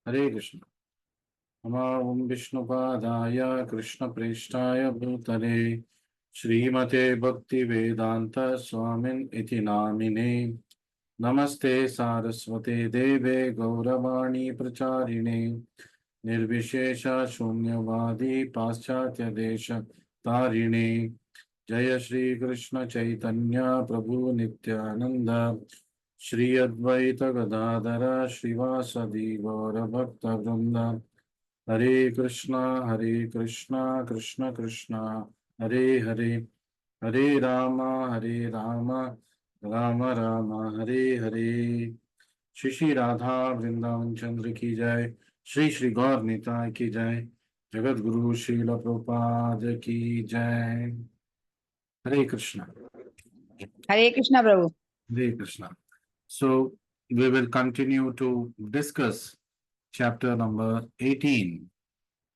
हरे कृष्ण। नमो विष्णुपादाय कृष्णप्रेष्ठाय भूतले श्रीमते भक्ति वेदांत स्वामिन् इति नामिने। नमस्ते सारस्वते देवे गौरवाणी प्रचारिणे निर्विशेष शून्यवादी पाश्चात्य देश तारिणे। जय श्री कृष्ण चैतन्य प्रभु नित्यानंद श्री अद्वैत गदाधर श्रीवासदि गौर भक्त वृंद। हरे कृष्णा कृष्ण कृष्ण हरे हरे, हरे राम राम राम हरे हरे। श्री श्री राधा वृंदावन चंद्र की जय, श्री श्री गौर निताय की जय, जगत गुरु श्रील प्रभुपाद की जय। हरे कृष्णा। हरे कृष्णा प्रभु। हरे Krishna. So we will continue to discuss chapter number 18।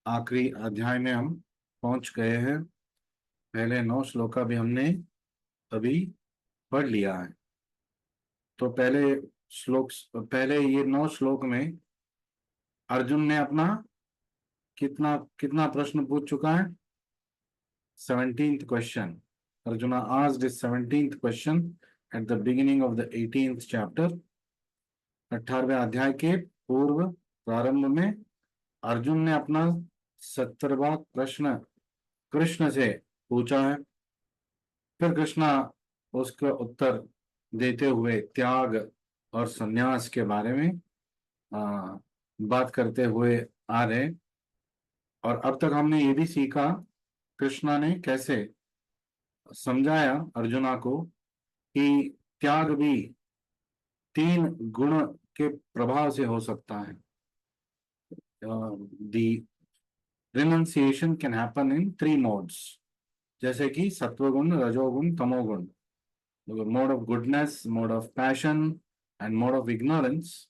आखिरी अध्याय में हम पहुंच गए हैं। पहले 9 श्लोक भी हमने अभी पढ़ लिया है। तो पहले ये 9 श्लोक में अर्जुन ने अपना कितना कितना प्रश्न पूछ चुका है? 17th question। Arjuna asked his 17th question at the beginning of the 18th chapter। 18वें अध्याय के पूर्व प्रारंभ में अर्जुन ने अपना 70वां प्रश्न कृष्ण से पूछा है। फिर कृष्णा उसका उत्तर देते हुए त्याग और संन्यास के बारे में बात करते हुए आ रहे। और अब तक हमने ये भी सीखा कृष्णा ने कैसे समझाया अर्जुना को कि त्याग भी 3 गुण के प्रभाव से हो सकता है। The renunciation can happen in 3 modes, जैसे कि सत्वगुण, रजोगुण, तमोगुण। Mode of goodness, mode of passion and mode of ignorance.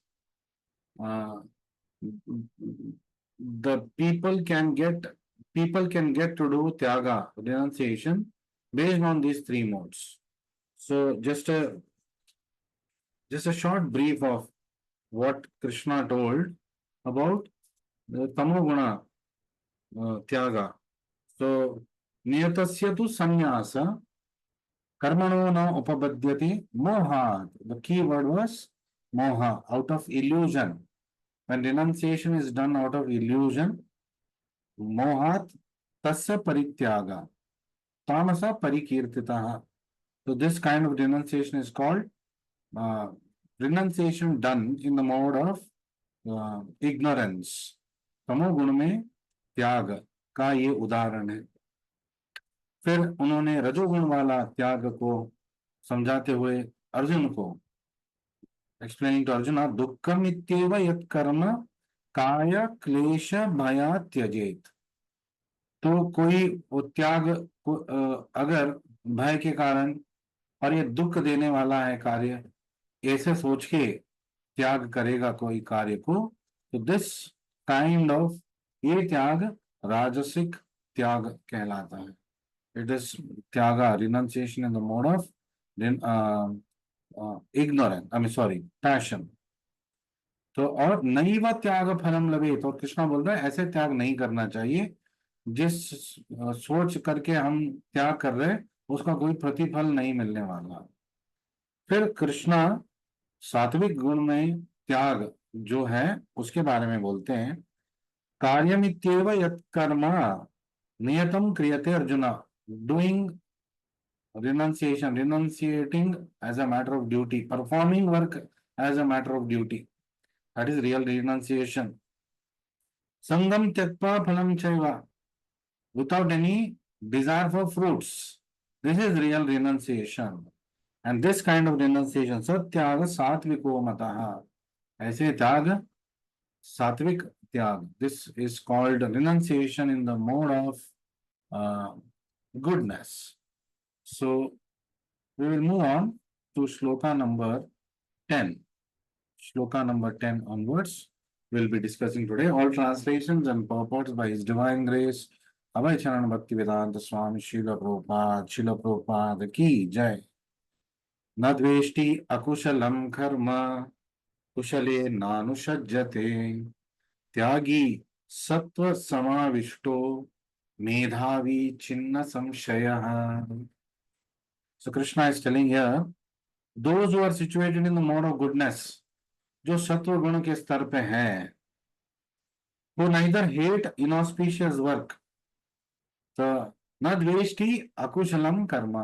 The people can get to do tyaga, renunciation, based on these 3 modes. So just a short brief of what Krishna told about the tamoguna tyaga. So niyatasya tu sannyasa karmano na upabadyati moha. The key word was moha, out of illusion. When renunciation is done out of illusion, mohat tasya parityaga tamasa parikirtitaha. So this kind of renunciation is called renunciation done in the mode of ignorance। तमोगुण में त्याग का ये उदाहरण है। फिर उन्होंने रजोगुण वाला त्याग को समझाते हुए अर्जुन को एक्सप्लेनिंग टू अर्जुन, दुःखम इत्येव यत् कर्म काय क्लेश भया त्यजेत। तो कोई वो त्याग को अगर भय के कारण और ये दुख देने वाला है कार्य, ऐसे सोच के त्याग करेगा कोई कार्य को, तो दिस काइंड ऑफ ये त्याग राजसिक त्याग कहलाता है। इट इज त्यागा, renunciation in the mode of ignorance, I mean sorry, passion। तो और नैव त्याग फलम लभेत, और कृष्णा बोल रहा है ऐसे त्याग नहीं करना चाहिए जिस सोच करके हम त्याग कर रहे उसका कोई प्रतिफल नहीं मिलने वाला। फिर कृष्णा सात्विक गुण में त्याग जो है उसके बारे में बोलते हैं। कार्यमित्येव यत् कर्म नियतम क्रियते arjuna, doing renunciation, renunciating as a matter of duty, performing work as a matter of duty, that is real renunciation। संगम त्यक्त्वा फलम चैव, without any desire for fruits, this is real renunciation। and this kind of renunciation सत्याग सात्विको मतः, ऐसे त्याग सात्विक त्याग, this is called renunciation in the mode of goodness। So we will move on to shloka number 10। Shloka number 10 onwards we'll be discussing today। All translations and purports by His Divine Grace Abhay Charan Bhaktivedanta Swami Srila Prabhupada की जय। न द्वेष्टि अकुशलं कर्म कुशले नानुषज्यते त्यागी सत्व समाविष्टो मेधावी छिन्न संशयः. So Krishna is telling here, those who are situated in the mode of goodness, जो सत्व गुण के स्तर पे हैं, वो neither hate inauspicious work, तो न द्वेष्टि अकुशलम कर्म,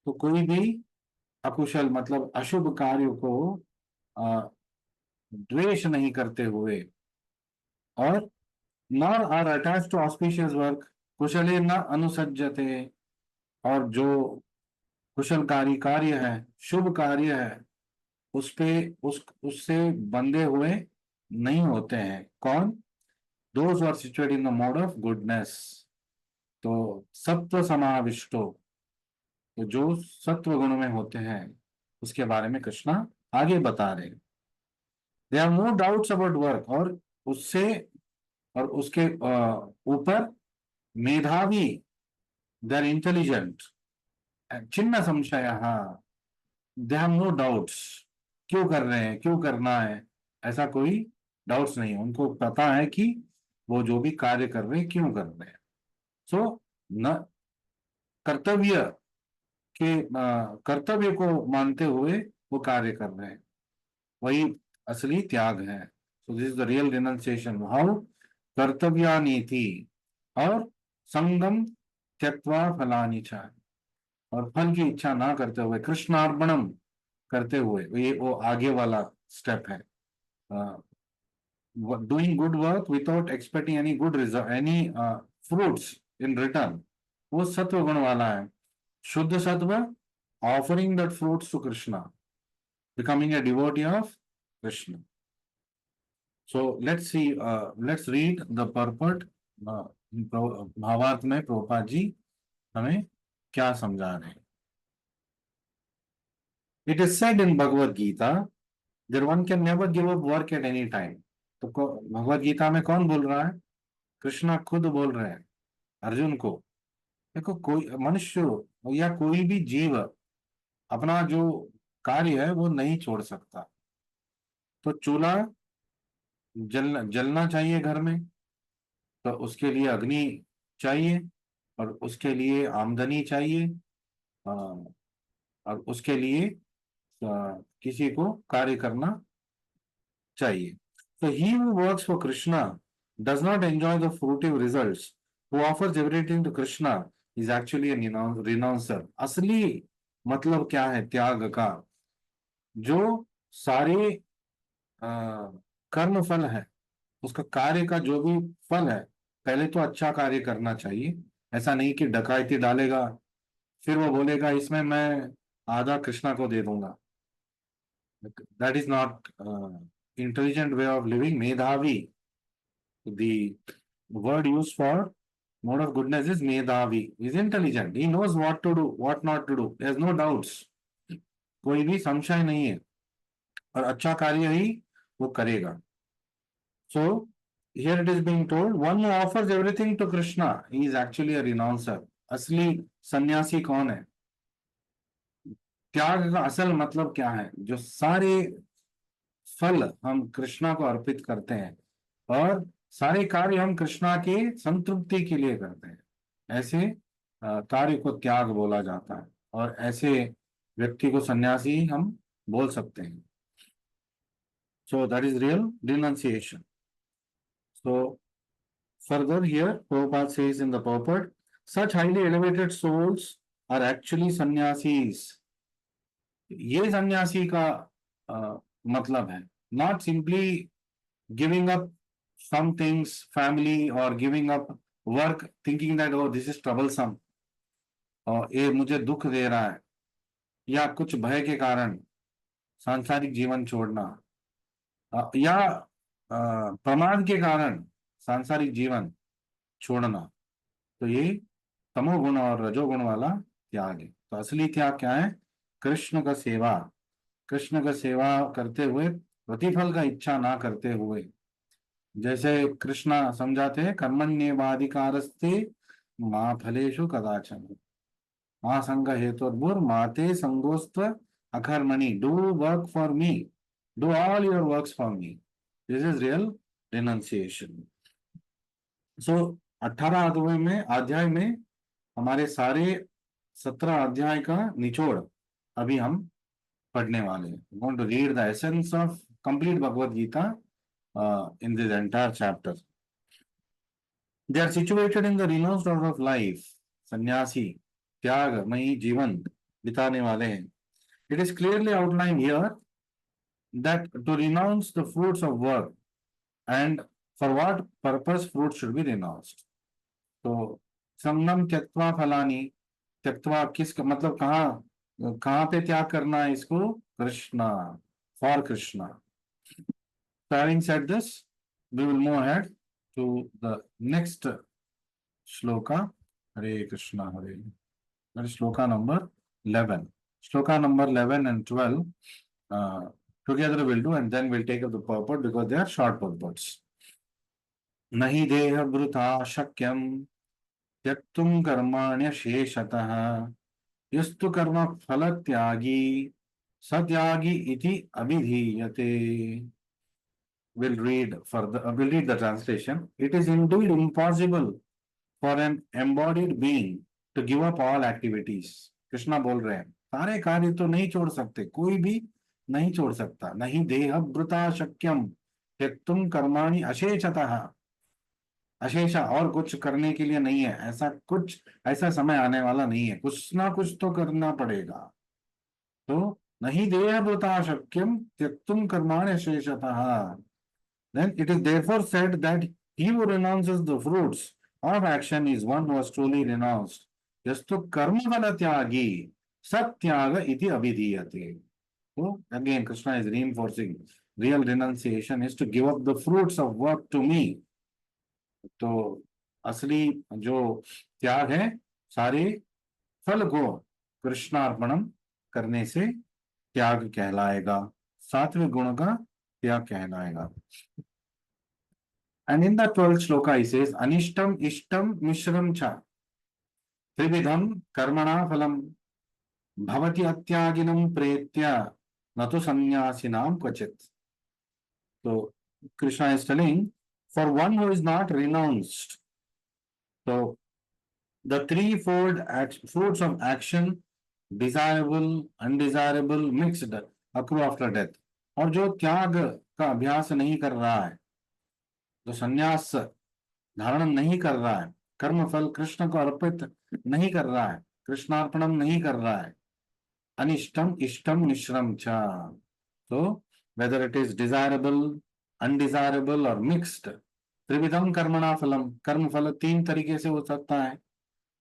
तो कोई भी अकुशल मतलब अशुभ कार्य को द्वेष नहीं करते हुए, और nor are attach to auspicious work कुशले न अनुसज्जते, और जो कुशलकारी कार्य है, शुभ कार्य है, उस पे उससे बंधे हुए नहीं होते हैं. कौन? Those are situated in the mode of goodness. तो सत्व समाविष्टो, तो जो सत्व गुण में होते हैं, उसके बारे में कृष्णा आगे बता रहे हैं. They are no doubts about work, और उससे और उसके ऊपर मेधावी, दे आर इंटेलिजेंट, चिन्ह संशय, दे हैव नो डाउट्स. क्यों कर रहे हैं, क्यों करना है, ऐसा कोई डाउट्स नहीं है. उनको पता है कि वो जो भी कार्य कर रहे हैं क्यों कर रहे हैं. सो न कर्तव्य के कर्तव्य को मानते हुए वो कार्य कर रहे हैं, वही असली त्याग है. So this is the real renunciation. How? कर्तव्यानीति, और संगम त्यक्त्वा फलानि च, और फल की इच्छा ना करते हुए, कृष्णार्पणम करते हुए, ये वो आगे वाला स्टेप है. Doing good work without expecting any good result, any fruits in return, वो सत्व गुण वाला है. शुद्ध सत्व, offering that fruits to Krishna, becoming a devotee of Krishna. So let's see, let's read the purport. भावार्थ में प्रभुपाद जी हमें क्या समझा रहे हैं. It is said in Bhagavad Gita, that one can never give up work at any time. तो भगवद गीता में कौन बोल रहा है? कृष्णा खुद बोल रहे हैं अर्जुन को. देखो, कोई मनुष्य या कोई भी जीव अपना जो कार्य है वो नहीं छोड़ सकता. तो चूल्हा जलना चाहिए घर में, तो उसके लिए अग्नि चाहिए, और उसके लिए आमदनी चाहिए, और उसके लिए किसी को कार्य करना चाहिए. So he who works for Krishna does not enjoy the fruitive results. Who offers everything to Krishna is actually a renouncer. असली मतलब क्या है त्याग का? जो सारे कर्म फल है, उसका कार्य का जो भी फल है, पहले तो अच्छा कार्य करना चाहिए. ऐसा नहीं कि डकायती डालेगा, फिर वो बोलेगा इसमें मैं आधा कृष्णा को दे दूंगा. That is not intelligent way of living. Medhavi, the word used for mode of goodness is Medhavi, is intelligent. He knows what to do, what not to do. He has no doubts. कोई भी संशय नहीं है, और अच्छा कार्य ही वो करेगा. So here it is being told, one who offers everything to Krishna, he is actually a renouncer. असली सन्यासी कौन है? त्याग का असल मतलब क्या है? जो सारे फल हम कृष्णा को अर्पित करते हैं, और सारे कार्य हम कृष्णा के संतृप्ति के लिए करते हैं, ऐसे कार्य को त्याग बोला जाता है, और ऐसे व्यक्ति को सन्यासी हम बोल सकते हैं. So that is real renunciation. So further here Prabhupada says in the purport, such highly elevated souls are actually sannyasis. ये सन्यासी का मतलब है, not simply giving up some things, family, or giving up work, thinking that oh this is troublesome, और ये मुझे दुख दे रहा है, या कुछ भय के कारण सांसारिक जीवन छोड़ना, या प्रमाद के कारण सांसारिक जीवन छोड़ना. तो ये तमोगुण और रजोगुण वाला त्याग है. तो असली त्याग क्या है? कृष्ण का सेवा, कृष्ण का सेवा करते हुए, प्रतिफल का इच्छा ना करते हुए. जैसे कृष्णा समझाते हैं, कर्मण्येवाधिकारस्ते मा फलेषु कदाचन. आसंग हेतुर्भुर माते संगोस्त्व अकर्मणि, do work for me, do all your works for me, this is real renunciation. So 18 अध्याय में हमारे सारे 17 अध्याय का निचोड़ अभी हम पढ़ने वाले हैं। Going to read the essence of complete Bhagavad Gita in this entire chapter. They are situated in the renounced order of life. सन्यासी त्यागमयी जीवन बिताने वाले हैं। It is clearly outline here that to renounce the fruits of work and for what purpose fruits should be renounced। तो संगम त्यक्त्वा फलानी, त्यक्त्वा किस मतलब कहाँ कहाँ पे त्याग करना है इसको? Krishna, for Krishna. So having said this, we will move ahead to the next shloka. Hare Krishna, Hare, that is shloka number 11. Shloka number 11 and 12 together we'll do, and then we'll take up the purport because they are short purports. Nahi deha vruta shakyam त्यक्तुम कर्माण्य शेषतः यस्तु कर्म फल त्यागी सत्यागी इति अभिधीयते। We'll read further. We'll read the translation. It is indeed impossible for an embodied being to give up all activities. Krishna बोल रहे हैं सारे कार्य तो नहीं छोड़ सकते, कोई भी नहीं छोड़ सकता। नहीं देह भृता शक्यम त्यक्तुम कर्माणि अशेषतः, अशेषा और कुछ करने के लिए नहीं है, ऐसा कुछ ऐसा समय आने वाला नहीं है, कुछ ना कुछ तो करना पड़ेगा। तो नहीं देह भृता शक्यम त्यक्तुम कर्माणि अशेषतः। Then it is therefore said that he who renounces the fruits of action is one who has truly renounced. Yastu karma phala tyagi satyaga iti abhidhiyate. So again, Krishna is reinforcing real renunciation is to give up the fruits of work to me. तो असली जो त्याग है सारे फल को कृष्णार्पणम करने से त्याग कहलाएगा, सात्विक गुण का त्याग कहलाएगा। And in the 12th shloka he says anishtam ishtam mishram cha त्रिविधम कर्मणा फलम भवति अत्यागिनं प्रेत्य न तो संन्यासिनां क्वचित। तो Krishna is telling for one who is not renounced, so the threefold fruits of action, desirable, undesirable, mixed, accrue after death। और जो त्याग का अभ्यास नहीं कर रहा है, जो संन्यास धारण नहीं कर रहा है, कर्म फल कृष्ण को अर्पित नहीं कर रहा है, कृष्णार्पणम नहीं कर रहा है, अनिष्टम इष्टम मिश्रम च, तो whether it is desirable, undesirable और मिक्स्ड। त्रिविधम कर्मणा फलम, कर्म फल तीन तरीके से हो सकता है,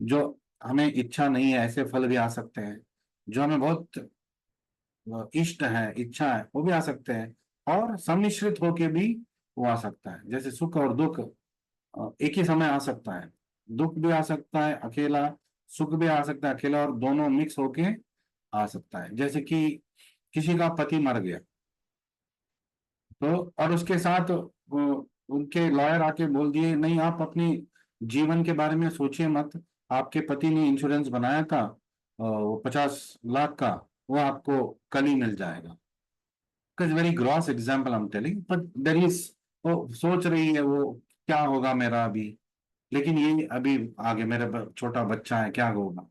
जो हमें इच्छा नहीं है ऐसे फल भी आ सकते हैं, जो हमें बहुत इष्ट है, इच्छा है, वो भी आ सकते हैं, और सम्मिश्रित होके भी वो आ सकता है। जैसे सुख और दुख एक ही समय आ सकता है, दुख भी आ सकता है अकेला, सुख भी आ सकता है अकेला, और दोनों मिक्स होके आ सकता है। जैसे कि किसी का पति मर गया तो, और उसके साथ उनके लॉयर आके बोल दिए नहीं आप अपनी जीवन के बारे में सोचिए मत, आपके पति ने इंश्योरेंस बनाया था वो 50 लाख का, वो आपको कल ही मिल जाएगा। Very gross example I am telling, but there is, वो सोच रही है वो क्या होगा मेरा अभी, लेकिन ये अभी आगे मेरा छोटा बच्चा है क्या होगा,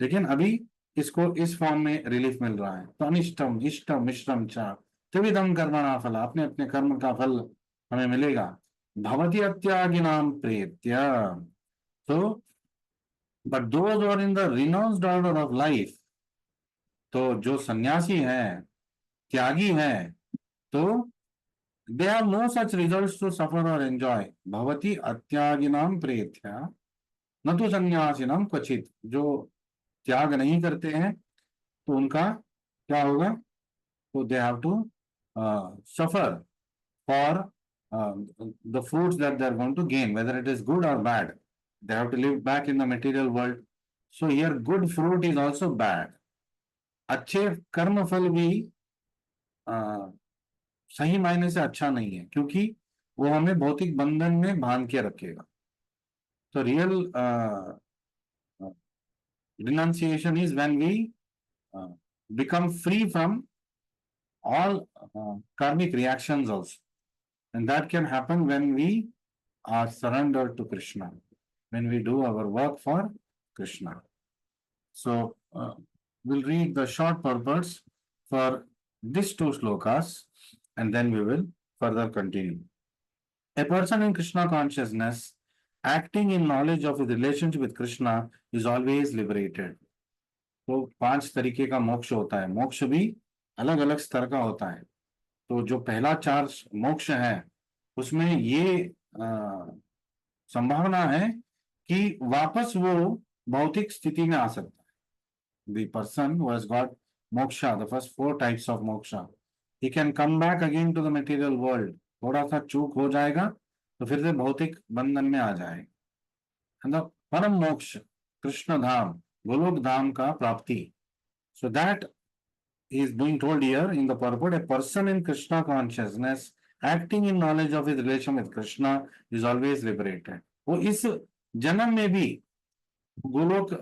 लेकिन अभी इसको इस फॉर्म में रिलीफ मिल रहा है। तो अनिष्टम इष्टम मिश्रम च त्रिविधम कर्मणा फल, अपने अपने कर्म का फल हमें मिलेगा। भवति अत्यागिनाम प्रेत्य, तो but those are in the renounced order of life, तो जो सन्यासी है, त्यागी है, तो they have no such results to suffer or enjoy। भवति अत्यागिनाम प्रेत्य न तो सन्यासिनाम क्वचित, जो त्याग नहीं करते हैं तो उनका क्या होगा, तो they have to suffer for the fruits that they are going to gain, whether it is good or bad, they have to live back in the material world। so here good fruit is also bad। अच्छे कर्म फल भी सही मायने से अच्छा नहीं है, क्योंकि वो हमें भौतिक बंधन में बांध के रखेगा। तो real Renunciation is when we become free from all karmic reactions also. And that can happen when we are surrendered to Krishna, when we do our work for Krishna. So we'll read the short purports for these two slokas and then we will further continue. A person in Krishna consciousness acting in knowledge of his relationship with Krishna is always liberated. तो 5 तरीके का मोक्ष होता है, मोक्ष भी अलग अलग स्तर का होता है। तो जो पहला 4 मोक्ष है उसमें ये संभावना है कि वापस वो भौतिक स्थिति में आ सकता है। The person who has got moksha, the first 4 types of moksha, he can come back again to the material world. थोड़ा सा चूक हो जाएगा तो फिर से भौतिक बंधन में आ जाएगा। परम मोक्ष कृष्ण धाम, गोलोक धाम का प्राप्ति. So that is being told here in the purport. A person in Krishna consciousness acting in knowledge of his relation with Krishna is always liberated. वो इस जन्म में भी गोलोक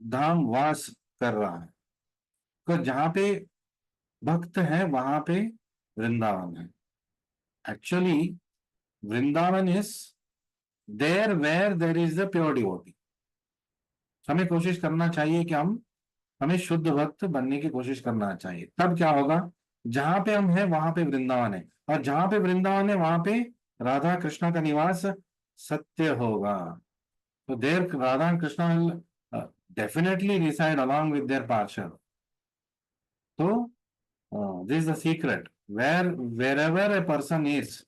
धाम वास कर रहा है, तो जहां पे भक्त है वहां पे वृंदावन है. Actually Vrindavan is there where there is the pure devotee. हमें कोशिश करना चाहिए कि हमें शुद्ध भक्त बनने की कोशिश करना चाहिए. तब क्या होगा, जहां पे हम हैं वहां पे वृंदावन है, और जहां पे वृंदावन है वहां पे राधा कृष्ण का निवास सत्य होगा. तो there Radha Krishna will definitely reside along with their पार्षद. तो this is the secret. Wherever a person is,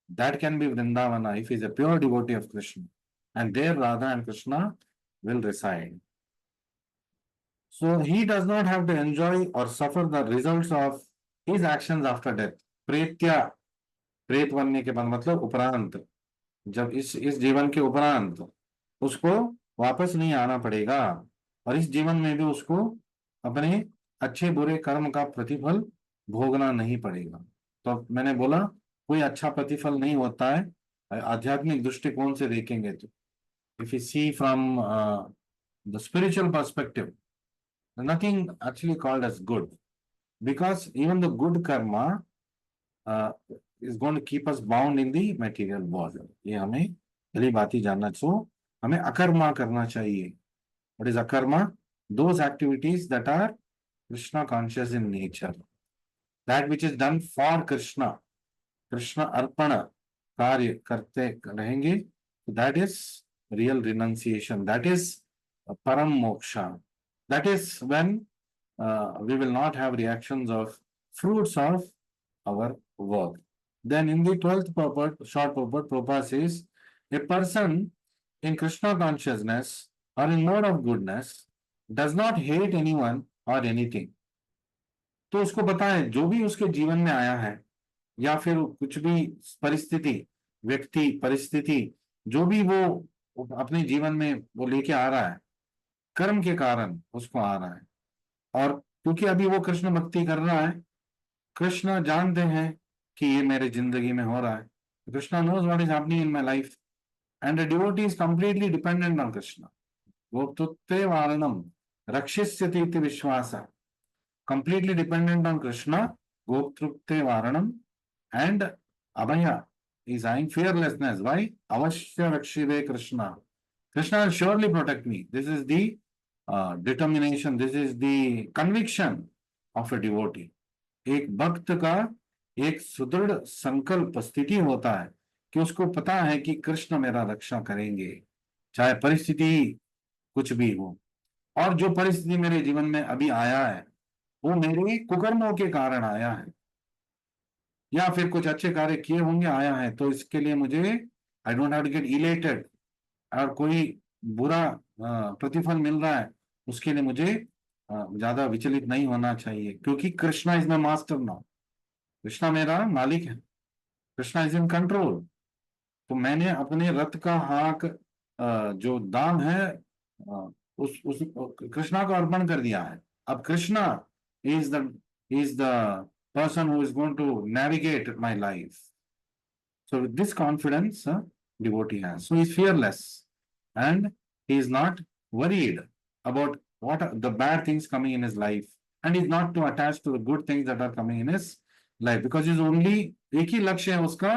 that can be Vrindavana if he is a pure devotee of Krishna, and there Radha and Krishna will reside. So he does not have to enjoy or suffer the results of his actions after death. प्रेत्या, प्रेत बनने के बाद मतलब उपरांत, जब इस जीवन के उपरांत उसको वापस नहीं आना पड़ेगा, और इस जीवन में भी उसको अपने अच्छे बुरे कर्म का प्रतिफल भोगना नहीं पड़ेगा. तो मैंने बोला कोई अच्छा प्रतिफल नहीं होता है आध्यात्मिक दृष्टिकोण से देखेंगे तो. If you see from the spiritual perspective, nothing actually called as good, because even the good karma is going to keep us bound in the material world. ये हमें पहली बात ही जानना. सो हमें अकर्मा करना चाहिए. What is akarma? Those activities that are Krishna conscious in nature, that which is done for Krishna, Krishna arpana कार्य करते रहेंगे. That is real renunciation. That is param moksha. That is when we will not have reactions of fruits of our work. Then in the 12th purport, short purport, Prabhupada says, a person in Krishna consciousness or in mode of goodness does not hate anyone or anything. तो उसको पता है जो भी उसके जीवन में आया है, या फिर कुछ भी परिस्थिति, व्यक्ति, परिस्थिति, जो भी वो अपने जीवन में वो लेके आ रहा है, कर्म के कारण उसको आ रहा है. और क्योंकि अभी वो कृष्ण भक्ति कर रहा है, कृष्ण जानते हैं कि ये मेरे जिंदगी में हो रहा है. Krishna knows what is happening in my life, and a devotee is completely dependent on Krishna. गोप्तुत्वे वारणम रक्षिष्यति इति विश्वासः. Completely dependent on Krishna, goptrupte varanam, and abhaya is having fearlessness. Why? Avashya rakshive Krishna. Krishna will surely protect me. This is the determination, this is the conviction of a devotee. एक भक्त का एक सुदृढ़ संकल्प स्थिति होता है कि उसको पता है कि कृष्ण मेरा रक्षा करेंगे, चाहे परिस्थिति कुछ भी हो. और जो परिस्थिति मेरे जीवन में अभी आया है वो मेरे कुकर्मों के कारण आया है, या फिर कुछ अच्छे कार्य किए होंगे आया है. तो इसके लिए मुझे I don't have to get elated, और कोई बुरा प्रतिफल मिल रहा है उसके लिए मुझे ज्यादा विचलित नहीं होना चाहिए, क्योंकि Krishna is my master now. Krishna मेरा मालिक है, कृष्णा इज इन कंट्रोल. तो मैंने अपने रथ का हाक जो दाम है उस कृष्णा को अर्पण कर दिया है. अब Krishna is the person who is going to navigate my life. So with this confidence, devotee has. So he is fearless and he is not worried about what are the bad things coming in his life, and he's not to attach to the good things that are coming in his life, because he's only, एक ही लक्ष्य है उसका,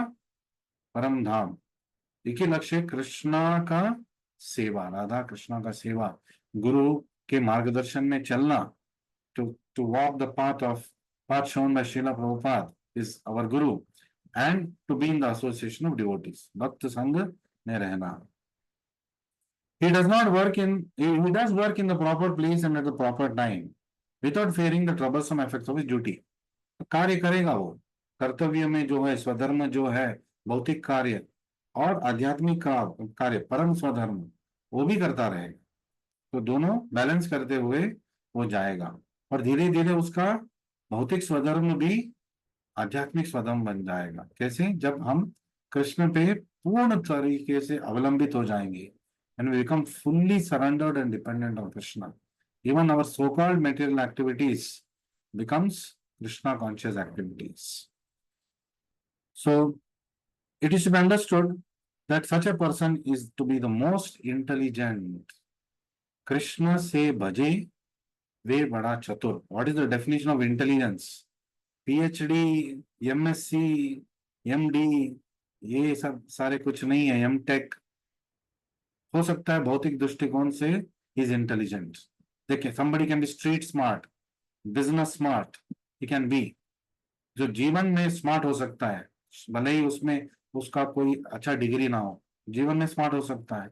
परम धाम। एक ही लक्ष्य है कृष्णा का सेवा, राधा कृष्णा का सेवा, गुरु के मार्गदर्शन में चलना, to walk the path shown by Srila Prabhupada is our guru, and to be in the association of devotees, भक्त संग में रहना। He does not work in, he does work in the proper place and at the proper time, without fearing the troublesome effects of his duty. कार्य करेगा वो, कर्तव्य में जो है, स्वधर्म जो है, भौतिक कार्य और आध्यात्मिक कार्य, परम स्वधर्म, वो भी करता रहेगा। तो दोनों बैलेंस करते हुए वो जाएगा, और धीरे धीरे उसका भौतिक स्वधर्म भी आध्यात्मिक स्वधर्म बन जाएगा। कैसे? जब हम कृष्ण पे पूर्ण तरीके से अवलंबित हो जाएंगे, and we become fully surrendered and dependent on Krishna. Even our so-called material activities becomes Krishna conscious activities. So it is to be understood that such a person is to be the most intelligent. Krishna se bhaje ve bada chatur. What is the definition of intelligence? PhD, MSc, MD, ये सब सारे कुछ नहीं है। M.Tech हो सकता है भौतिक दृष्टिकोण से इज इंटेलिजेंट। देखिए, somebody can be street smart, business smart, he can be, जो जीवन में स्मार्ट हो सकता है, भले ही उसमें उसका कोई अच्छा डिग्री ना हो, जीवन में स्मार्ट हो सकता है।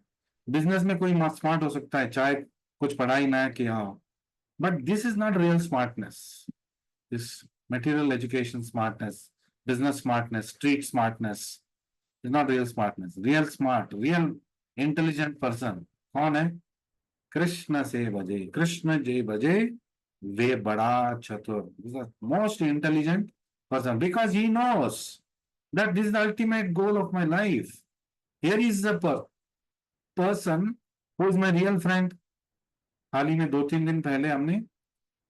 बिजनेस में कोई स्मार्ट हो सकता है, चाहे कुछ पढ़ाई ना किया हो, but this is not real smartness. This material education smartness, business smartness, street smartness is not real smartness. Real smart, real intelligent person कौन है? कृष्ण से भजे, कृष्ण जे भजे वे बड़ा चतुर, most intelligent person, because he knows that this is the ultimate goal of my life. Here is the person who is my real friend. हाल ही में 2-3 दिन पहले हमने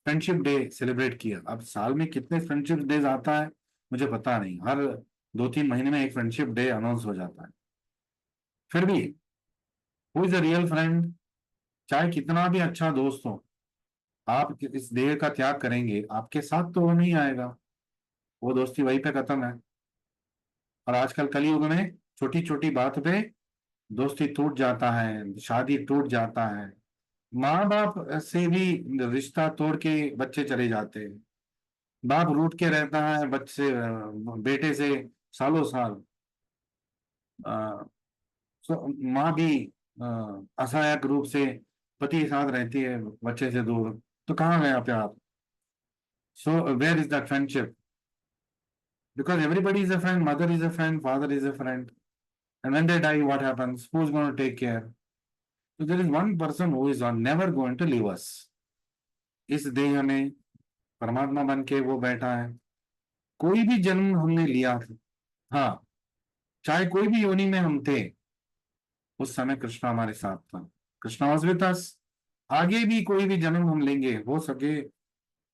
फ्रेंडशिप डे सेलिब्रेट किया। अब साल में कितने फ्रेंडशिप डेज आता है मुझे पता नहीं, हर 2-3 महीने में एक फ्रेंडशिप डे अनाउंस हो जाता है। फिर भी who is a real friend? चाहे कितना भी अच्छा दोस्त हो, आप इस देह का त्याग करेंगे, आपके साथ तो वो नहीं आएगा, वो दोस्ती वहीं पे खत्म है। और आजकल कलयुग में छोटी छोटी बात पे दोस्ती टूट जाता है, शादी टूट जाता है, माँ बाप से भी रिश्ता तोड़ के बच्चे चले जाते हैं, बाप रूठ के रहता है बच्चे बेटे से सालों साल, माँ भी असहायक रूप से पति के साथ रहती है बच्चे से दूर, तो कहाँ गया प्यार? So where is that friendship? Because everybody is a friend, mother is a friend, father is a friend, and when they die what happens? Who is going to take care? So there is one person who is never going to leave us. इस देह में परमात्मा बन के वो बैठा है। कोई भी जन्म हमने लिया था, हाँ, चाहे कोई भी योनि में हम थे, उस समय कृष्ण हमारे साथ था। Krishna was with us. आगे भी कोई भी जन्म हम लेंगे, हो सके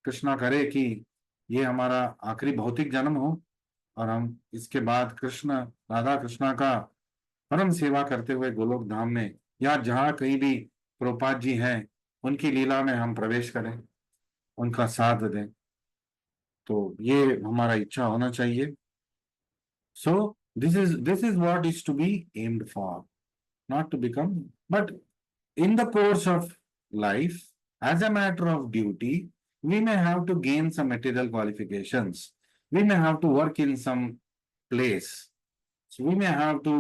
कृष्णा करे कि ये हमारा आखिरी भौतिक जन्म हो, और हम इसके बाद कृष्ण, राधा कृष्णा का परम सेवा करते हुए गोलोक धाम में, या जहाँ कहीं भी प्रभुपाद जी हैं, उनकी लीला में हम प्रवेश करें, उनका साथ दें। तो ये हमारा इच्छा होना चाहिए। So this is what is to be aimed for, not to become, but in the course of life, as a matter of duty, we may have to gain some material qualifications, we may have to work in some place, so we may have to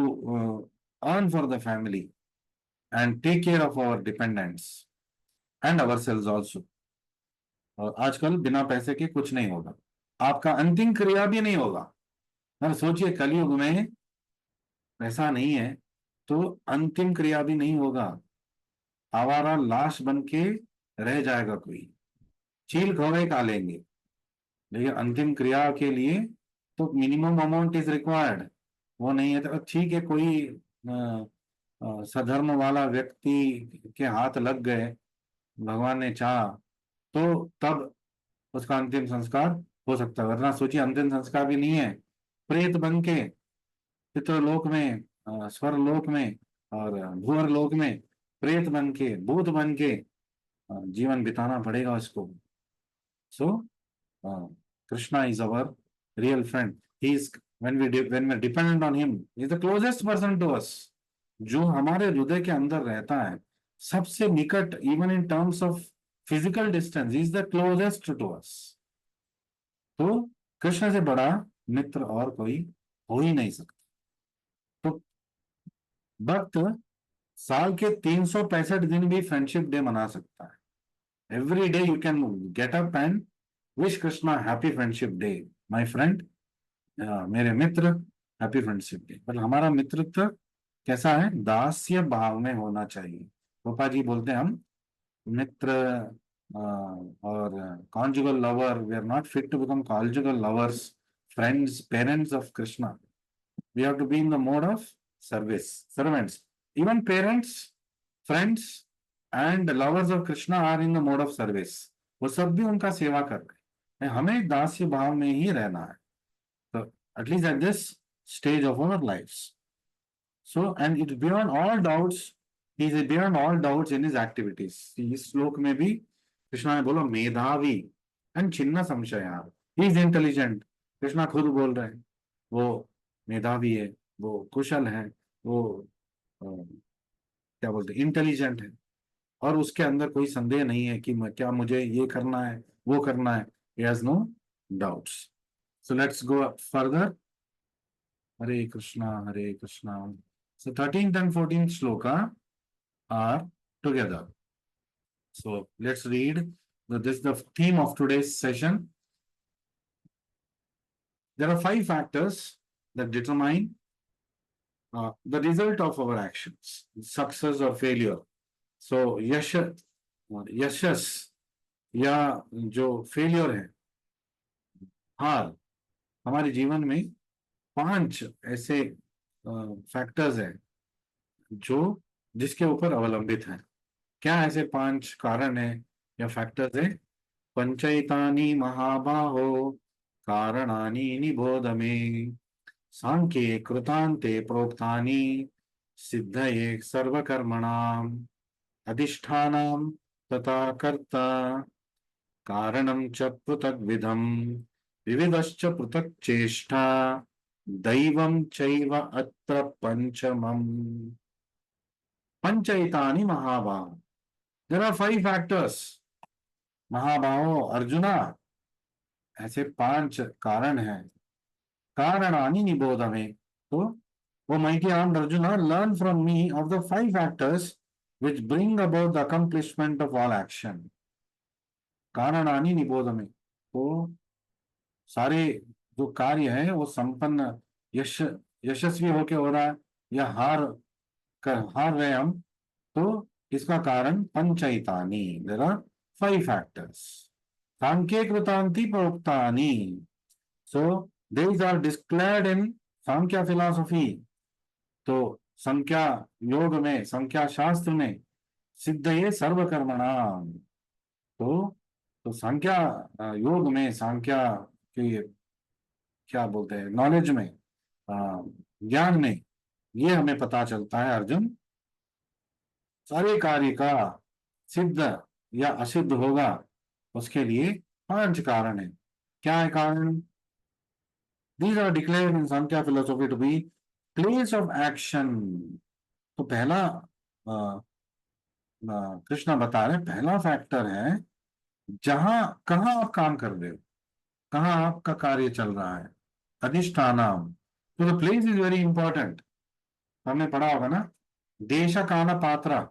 earn for the family and take care of our dependents and ourselves also. और आजकल बिना पैसे के कुछ नहीं होगा, आपका अंतिम क्रिया भी नहीं होगा। और सोचिए, कलयुग में पैसा नहीं है तो अंतिम क्रिया भी नहीं होगा, आवारा लाश बन के रह जाएगा कोई, चील कौवे खा लेंगे। लेकिन अंतिम क्रिया के लिए तो मिनिमम अमाउंट इज रिक्वायर्ड, वो नहीं है तो ठीक है, कोई सधर्म वाला व्यक्ति के हाथ लग गए, भगवान ने चाहा तो तब उसका अंतिम संस्कार हो सकता है, वरना सोचिए अंतिम संस्कार भी नहीं है, प्रेत बन के पितृलोक में, स्वर लोक में और भूवर लोक में प्रेत बन के, भूत बन के जीवन बिताना पड़ेगा उसको। So Krishna is our real friend. He is, when we dependent on him, he is the closest person to us। जो हमारे हृदय के अंदर रहता है, सबसे निकट, even in terms of physical distance, is the closest to us. तो कृष्ण से बड़ा मित्र और कोई हो ही नहीं सकता। तो भक्त साल के 365 दिन भी फ्रेंडशिप डे मना सकता है। Every day you can get up and wish Krishna happy friendship day, my friend, मेरे मित्र, हैप्पी फ्रेंडशिप डे। पर हमारा मित्रत्व कैसा है? दास्य भाव में होना चाहिए। गोपा जी बोलते हैं हम मित्र और conjugal lover, we are not fit to become conjugal lovers, friends, parents of Krishna. We have to be in the mode of service, servants. Even parents, friends, and lovers of Krishna are in the mode of service. वो सब भी उनका सेवा कर रहे हैं। हमें दास्य भाव में ही रहना है। तो at least at this stage of our lives. So, and it's beyond all doubts, he is beyond all doubts in his activities. इस श्लोक में भी कृष्णा ने बोला मेधावी एंड छिन्न संशया, ही इज इंटेलिजेंट। कृष्णा खुद बोल रहे हैं वो मेधावी है, वो कुशल है, वो क्या बोलते इंटेलिजेंट है, और उसके अंदर कोई संदेह नहीं है कि क्या मुझे ये करना है, वो करना है। He has no doubts. So let's go further. Hare Krishna Hare Krishna. So 13th and 14th shloka are together. So let's read. This is the theme of today's session. There are 5 factors that determine the result of our actions, success or failure. So यशस या जो failure है, हार, हमारे जीवन में 5 ऐसे factors हैं जो जिसके ऊपर अवलंबित है। क्या ऐसे 5 कारण है या फैक्टर्स है? पंचैतानि महाबाहो कारणानि निबोध मे, सांख्ये कृतान्ते प्रोक्तानि सिद्धये सर्वकर्मणाम्, अधिष्ठानं तथा कर्ता कारणं च पृथग्विधम्, विविधश्च पृथक् चेष्टा दैवं चैव अत्र पंचमम्। पंचैतानि महाबाहो, देयर आर 5 फैक्टर्स। महाबाहो अर्जुना, ऐसे 5 कारण हैं। कारणानि निबोध मे, तो वो mighty armed Arjuna, learn from me of the 5 factors which bring about the accomplishment of all action। कारणानि निबोध मे, तो सारे जो कार्य है वो संपन्न, यशस्वी होके हो रहा है या हार रहे हम, तो इसका कारण पंचैतानि, देयर आर 5 फैक्टर्स। सांख्ये कृतांति प्रोक्तानि, so these are declared in Sankhya philosophy. तो संख्या योग में, संख्या शास्त्र में सिद्धये सर्वकर्मणाम, तो संख्या योग में, संख्या के क्या बोलते हैं, नॉलेज में, ज्ञान में, ये हमें पता चलता है अर्जुन, सारे कार्य का सिद्ध या असिद्ध होगा उसके लिए 5 कारण है। क्या है कारण? These are declared in Sankhya philosophy to be place of action। तो पहला कृष्णा बता रहे, पहला फैक्टर है जहां, कहाँ आप काम कर रहे हो, कहाँ आपका कार्य चल रहा है। अधिष्ठानम, तो the place is very important. हमने पढ़ा होगा ना, देश काल पात्र,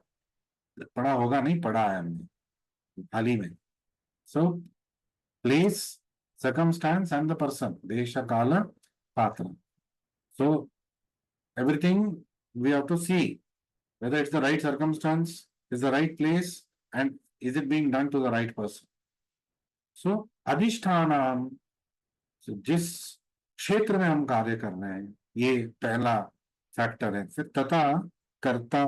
पढ़ा होगा, नहीं पढ़ा है हमने हाल ही में। So place, circumstance and the person, desha kala patra। So everything we have to see whether it's the right circumstance, is the right place, and is it being done to the right person। So अधिष्ठानम, जिस क्षेत्र में हम कार्य कर रहे हैं, ये पहला फैक्टर है। फिर तथा कर्ता,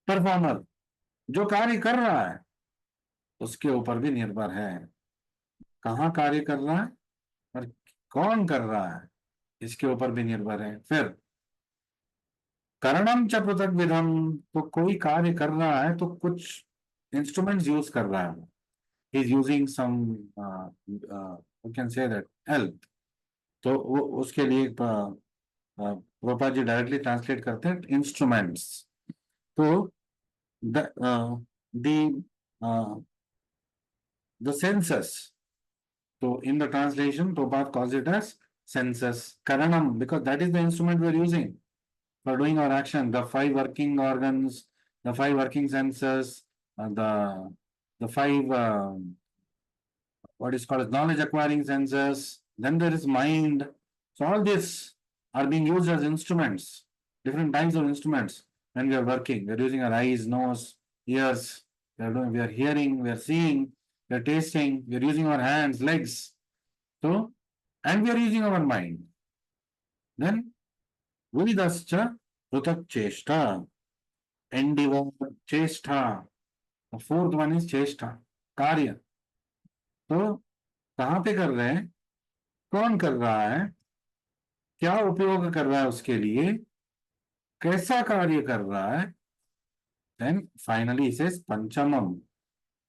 परफॉर्मर, जो कार्य कर रहा है उसके ऊपर भी निर्भर है, कहाँ कार्य कर रहा है और कौन कर रहा है, इसके ऊपर भी निर्भर है। फिर करणम च पृथक विधम, तो कोई कार्य कर रहा है तो कुछ इंस्ट्रूमेंट्स यूज कर रहा है, he is using some, we can say that, help. तो वो उसके लिए प्रोपा जी डायरेक्टली ट्रांसलेट करते हैं इंस्ट्रूमेंट्स। तो the the census, so in the translation, Prabhupada calls it as senses, Karanam, because that is the instrument we are using for doing our action. The five working organs, the five working senses, the five what is called as knowledge acquiring senses. Then there is mind. So all these are being used as instruments, different types of instruments when we are working. We are using our eyes, nose, ears. We are hearing, we are seeing, we are tasting. We are using our hands, legs. So, and we are using our mind. Then, Vidascha Prutak Cheshta, endeavor, Cheshta. The fourth one is Cheshta, कार्य। तो कहाँ पे कर रहे हैं, कौन कर रहा है, क्या उपयोग कर रहा है उसके लिए, कैसा कार्य कर रहा है। Then finally he says Panchamam.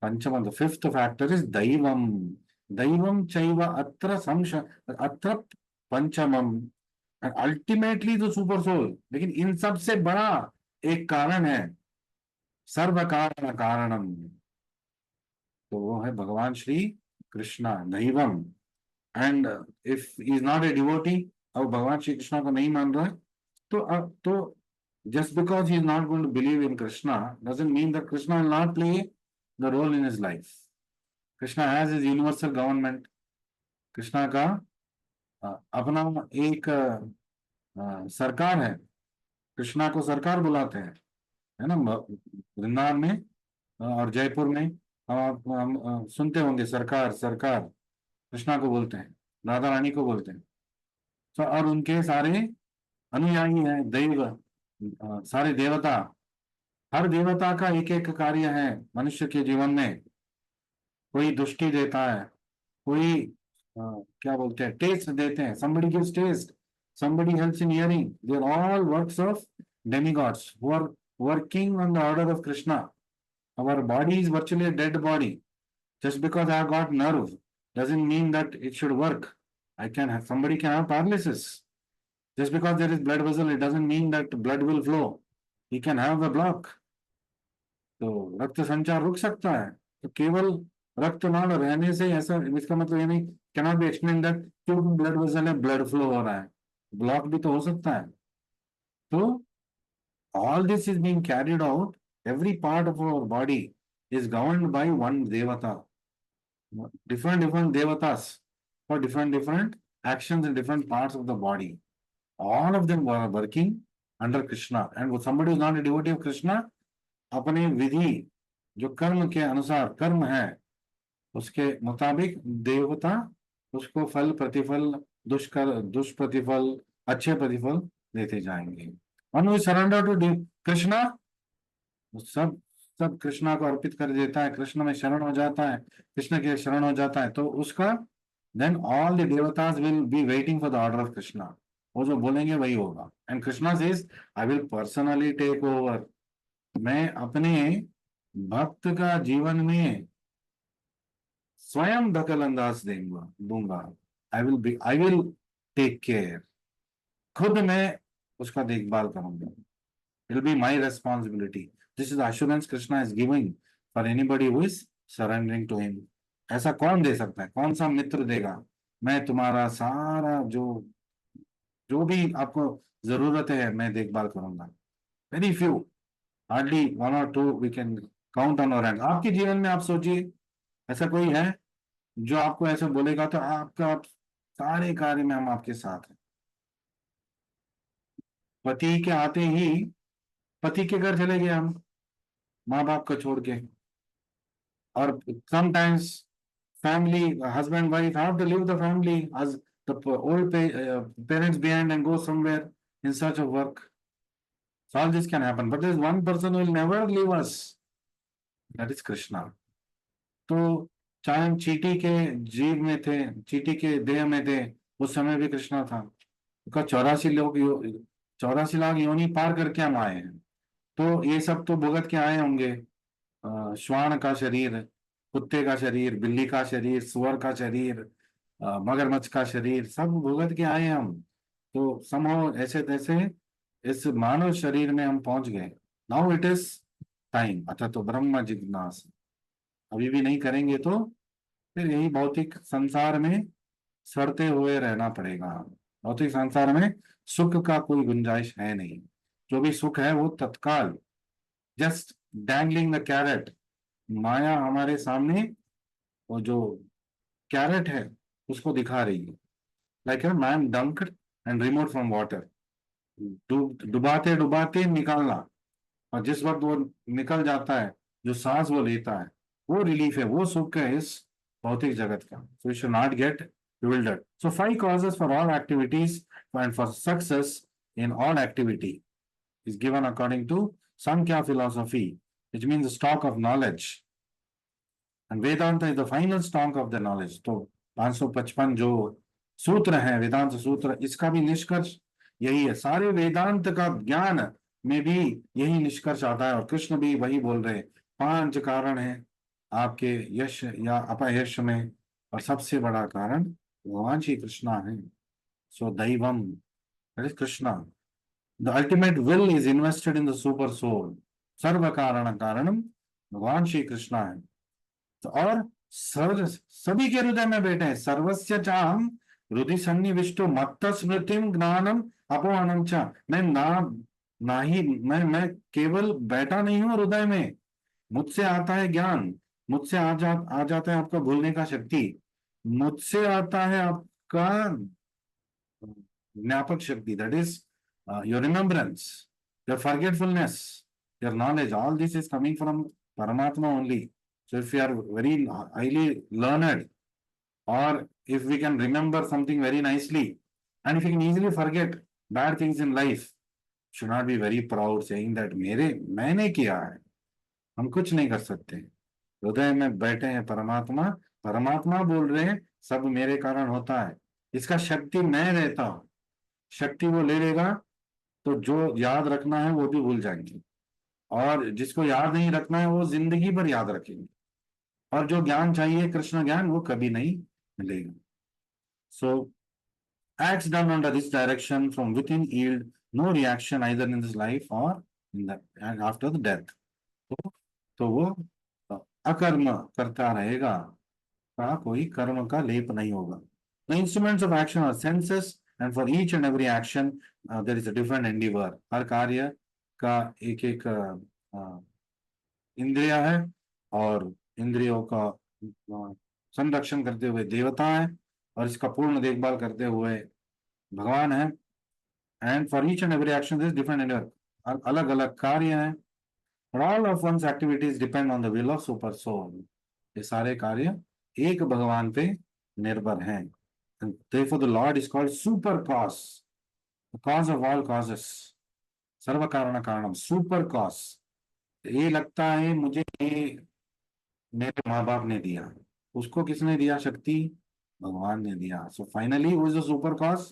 Panchamam, the fifth factor is Daivam. Daivam Chaiva Atra Samsha, Atra Panchamam. And ultimately the super soul, लेकिन इन सब से बड़ा एक कारण है, सर्व कारण कारणम, तो वो है भगवान श्री कृष्णा, दैवम। And if is not a devotee, अब भगवान श्री कृष्णा को नहीं मान रहा है, तो just because he is not going to believe in Krishna doesn't mean that Krishna will not play the role in his life. Krishna has his universal government. Krishna का अपना एक सरकार है, कृष्णा को सरकार बुलाते हैं, है ना, वृंदावन में और जयपुर में हम सुनते होंगे, सरकार सरकार कृष्णा को बोलते हैं, राधा रानी को बोलते हैं। तो और उनके सारे अनुयायी हैं, दैव, सारे देवता, हर देवता का एक एक कार्य है मनुष्य के जीवन में। कोई दृष्टि देता है, कोई क्या बोलते हैं, टेस्ट देते हैं, somebody gives taste, somebody helps in hearing, they are all works of demigods who are working on the order of Krishna. Our body is virtually a dead body. Just because I have got nerve doesn't mean that it should work. Somebody can have paralysis. Just because there is blood vessel, it doesn't mean that blood will flow. He can have a block. तो रक्त संचार रुक सकता है, तो केवल रक्त ना रहने से ऐसा, इसका मतलब ये नहीं, cannot be explained that क्योंकि ब्लड वेसल है ब्लड फ्लो हो रहा है, ब्लॉक भी तो हो सकता है। तो all this is being carried out, every part of our body is governed by one devata, different devatas for different actions in different parts of the body. All of them were working under Krishna, and somebody who is not a devotee of Krishna, अपने विधि जो कर्म के अनुसार कर्म है उसके मुताबिक देवता उसको फल प्रतिफल, दुष्प्रतिफल, अच्छे प्रतिफल देते जाएंगे। When we surrender to Krishna, सब सब कृष्णा को अर्पित कर देता है, कृष्ण में शरण हो जाता है, कृष्ण के शरण हो जाता है, तो उसका then all the devatas will be waiting for the order of Krishna. वो जो बोलेंगे वही होगा। And Krishna says, I will personally take over. मैं अपने भक्त का जीवन में स्वयं दखल अंदाज दूंगा। I will take care. खुद मैं उसका देखभाल करूंगा। It will be my responsibility. This is the assurance Krishna is giving for anybody who is surrendering to him. ऐसा कौन दे सकता है, कौन सा मित्र देगा, मैं तुम्हारा सारा जो भी आपको जरूरत है मैं देखभाल करूंगा। Very few, hardly one or two we can count on our hand. आपके जीवन में आप सोचिए, ऐसा कोई है जो आपको ऐसा बोलेगा तो आपका सारे कार्य में हम आपके साथ हैं। पति के आते ही, पति के घर चले गए हम माँ बाप को छोड़ के, और sometimes family, husband, wife have to leave the family as the old parents behind and go somewhere in search of work. So all this can happen, but there is one person who will never leave us. That is Krishna. तो चाहे हम चींटी के जीव में थे, चींटी के देह में थे, उस समय भी कृष्णा था। उसका 84 लाख योनि पार करके हम आए हैं, तो ये सब तो भुगत के आए होंगे। श्वान का शरीर, कुत्ते का शरीर, बिल्ली का शरीर, सुअर का शरीर, मगरमच्छ का शरीर, सब भुगत के आए हम। तो समहाउ ऐसे तैसे इस मानव शरीर में हम पहुंच गए। नाउ इट इज टाइम, अतः तो ब्रह्म जिज्ञास। अभी भी नहीं करेंगे तो फिर यही भौतिक संसार में सड़ते हुए रहना पड़ेगा। भौतिक संसार में सुख का कोई गुंजाइश है नहीं। जो भी सुख है वो तत्काल, जस्ट डैंगलिंग द कैरेट। माया हमारे सामने वो जो कैरेट है उसको दिखा रही है, like a man dunked and remove from water. डुबाते डुबाते निकालना, और जिस वक्त वो निकल जाता है, जो सांस वो लेता है, वो रिलीफ है, वो सुख है इस भौतिक जगत का। So you should not gate bewildered. So 5 causes for all activities and for success in all activity is given according to Sankhya philosophy, which means the stock of knowledge. And Vedanta is the final stock of the knowledge. तो 555 जो सूत्र हैं वेदांत सूत्र, इसका भी निष्कर्ष यही है। सारे वेदांत का ज्ञान में भी यही निष्कर्ष आता है, और कृष्ण भी वही बोल रहे हैं। 5 कारण हैं आपके यश या अपयश में, और सबसे बड़ा कारण भगवान श्री कृष्णा है। सो दैवम, that is Krishna. The ultimate will is invested in the super soul. सर्व कारण कारणम भगवान श्री कृष्णा है। तो और सभी के हृदय में बैठे हैं। सर्वस्य चाहम हृदय सन्निविष्टो मत्त स्मृतिम ज्ञानम अपोहनम च। मैं ना ही मैं केवल बैठा नहीं हूं हृदय में, मुझसे आता है ज्ञान, मुझसे आ जाता है आपका भूलने का शक्ति, मुझसे आता है आपका ज्ञापक शक्ति, that is your remembrance, your forgetfulness, your knowledge. All this is coming from परमात्मा only. So if we are very highly learned, or if we can remember something very nicely, and if we can easily forget bad things in life, should not be very proud saying that मैंने किया है। हम कुछ नहीं कर सकते। हृदय में बैठे हैं परमात्मा, परमात्मा बोल रहे हैं सब मेरे कारण होता है। इसका शक्ति मैं रहता हूं, शक्ति वो ले लेगा तो जो याद रखना है वो भी भूल जाएंगे, और जिसको याद नहीं रखना है वो जिंदगी भर याद रखेंगे, और जो ज्ञान चाहिए कृष्ण ज्ञान वो कभी नहीं मिलेगा। सो acts done under this direction from within yield no reaction either in this life or in the and after the death. तो वो अकर्म करता रहेगा, का कोई कर्म का लेप नहीं होगा। The instruments of action are senses, and for each and every action there is a different endeavor. हर कार्य का एक एक इंद्रिय है, और इंद्रियों का संरक्षण करते हुए देवता है, और इसका पूर्ण देखभाल करते हुए भगवान है। And for each and every action this different and अलग अलग कार्य हैं। और all of one's activities depend on the will of super soul. ये सारे कार्य एक भगवान पे निर्भर हैं। therefore the Lord is called super cause, the cause of all causes, सर्व कारण कारणम, सुपर कॉज। ये लगता है मुझे ये मेरे माँ बाप ने दिया, उसको किसने दिया शक्ति? भगवान ने दिया। So finally who is the super cause?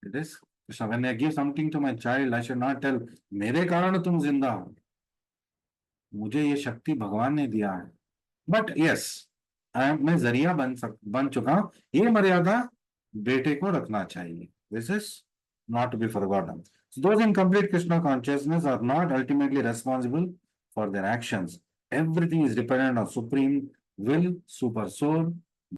It is Krishna. When I give something to my child I should not tell मेरे कारण तुम जिंदा हो, मुझे ये शक्ति भगवान ने दिया है। बट यस, मैं जरिया बन चुका हूं, ये मर्यादा बेटे को रखना चाहिए। This is not to be forgotten. Those in complete Krishna consciousness are not ultimately responsible for their actions. Everything is dependent on supreme will, super soul,